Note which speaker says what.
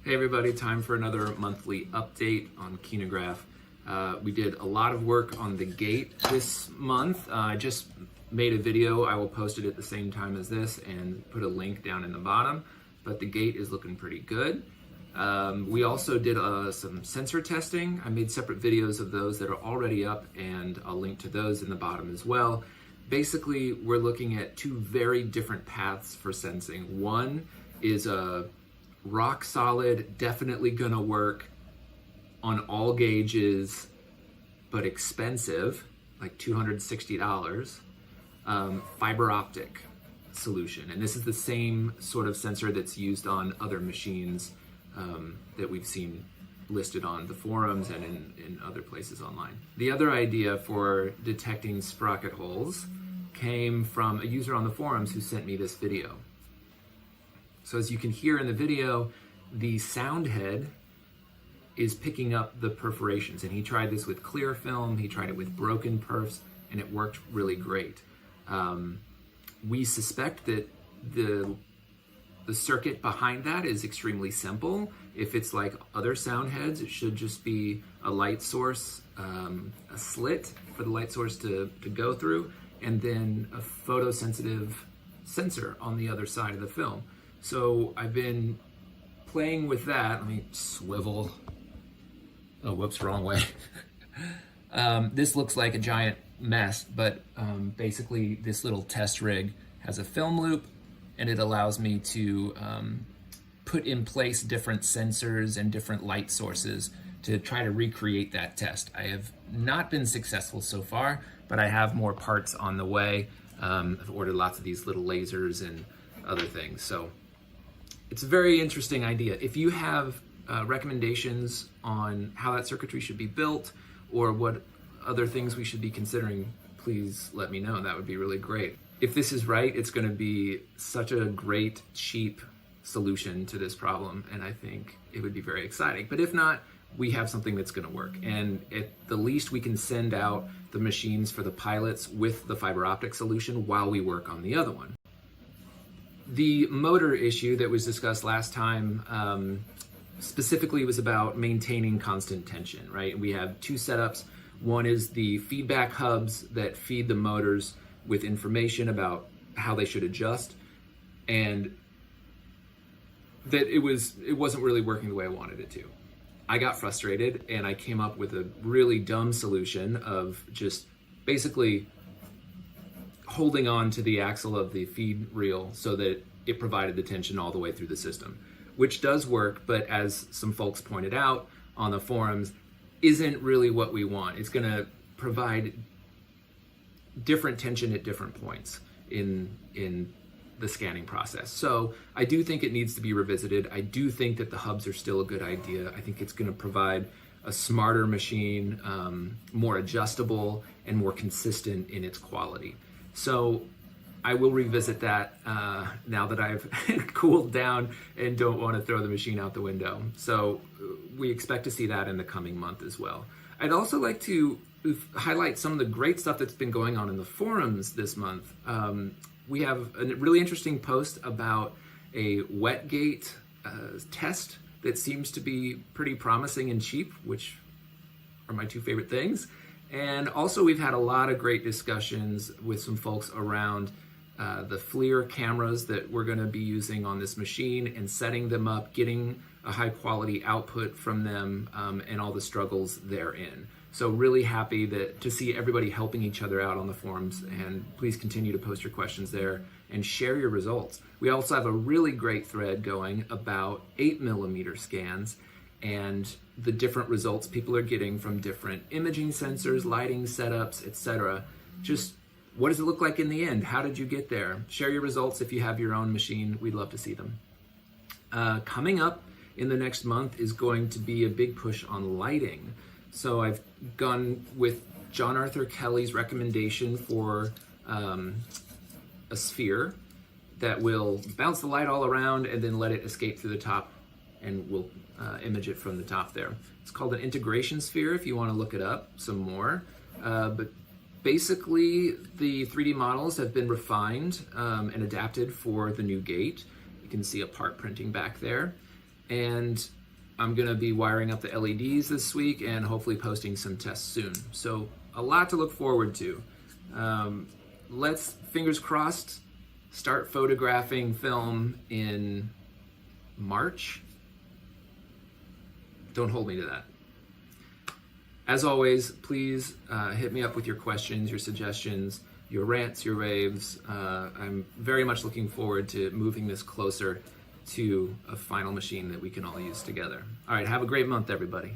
Speaker 1: Hey everybody, time for another monthly update on Kinograph. We did a lot of work on the gate this month. I just made a video. I will post it at the same time as this and put a link down in the bottom, but the gate is looking pretty good. We also did some sensor testing. I made separate videos of those that are already up, and I'll link to those in the bottom as well. Basically, we're looking at two very different paths for sensing. One is a rock solid, definitely gonna work on all gauges, but expensive, like $260, fiber optic solution. And this is the same sort of sensor that's used on other machines that we've seen listed on the forums and in other places online. The other idea for detecting sprocket holes came from a user on the forums who sent me this video. So as you can hear in the video, the sound head is picking up the perforations, and he tried this with clear film, he tried it with broken perfs, and it worked really great. We suspect that the circuit behind that is extremely simple. If it's like other sound heads, it should just be a light source, a slit for the light source to go through, and then a photosensitive sensor on the other side of the film. So I've been playing with that. Let me swivel. Oh, whoops, wrong way. This looks like a giant mess, but basically this little test rig has a film loop, and it allows me to put in place different sensors and different light sources to try to recreate that test. I have not been successful so far, but I have more parts on the way. I've ordered lots of these little lasers and other things. So it's a very interesting idea. If you have recommendations on how that circuitry should be built or what other things we should be considering, please let me know. That would be really great. If this is right, it's going to be such a great, cheap solution to this problem, and I think it would be very exciting. But if not, we have something that's going to work. And at the least, we can send out the machines for the pilots with the fiber optic solution while we work on the other one. The motor issue that was discussed last time specifically was about maintaining constant tension, right? We have two setups. One is the feedback hubs that feed the motors with information about how they should adjust, and that it wasn't really working the way I wanted it to. I got frustrated, and I came up with a really dumb solution of just basically holding on to the axle of the feed reel so that it provided the tension all the way through the system, which does work, but as some folks pointed out on the forums, isn't really what we want. It's gonna provide different tension at different points in the scanning process. So I do think it needs to be revisited. I do think that the hubs are still a good idea. I think it's gonna provide a smarter machine, more adjustable and more consistent in its quality. So I will revisit that now that I've cooled down and don't want to throw the machine out the window. So we expect to see that in the coming month as well. I'd also like to highlight some of the great stuff that's been going on in the forums this month. We have a really interesting post about a wet gate test that seems to be pretty promising and cheap, which are my two favorite things. And also we've had a lot of great discussions with some folks around the FLIR cameras that we're gonna be using on this machine and setting them up, getting a high quality output from them, and all the struggles therein. So really happy to see everybody helping each other out on the forums, and please continue to post your questions there and share your results. We also have a really great thread going about 8mm scans and the different results people are getting from different imaging sensors, lighting setups, etc. Just what does it look like in the end? How did you get there? Share your results if you have your own machine. We'd love to see them. Coming up in the next month is going to be a big push on lighting. So I've gone with John Arthur Kelly's recommendation for a sphere that will bounce the light all around and then let it escape through the top, and we'll image it from the top there. It's called an integration sphere if you want to look it up some more. But basically, the 3D models have been refined and adapted for the new gate. You can see a part printing back there. and I'm gonna be wiring up the LEDs this week and hopefully posting some tests soon. So a lot to look forward to. Let's, fingers crossed, start photographing film in March. Don't hold me to that. As always, please hit me up with your questions, your suggestions, your rants, your raves. I'm very much looking forward to moving this closer to a final machine that we can all use together. All right, have a great month, everybody.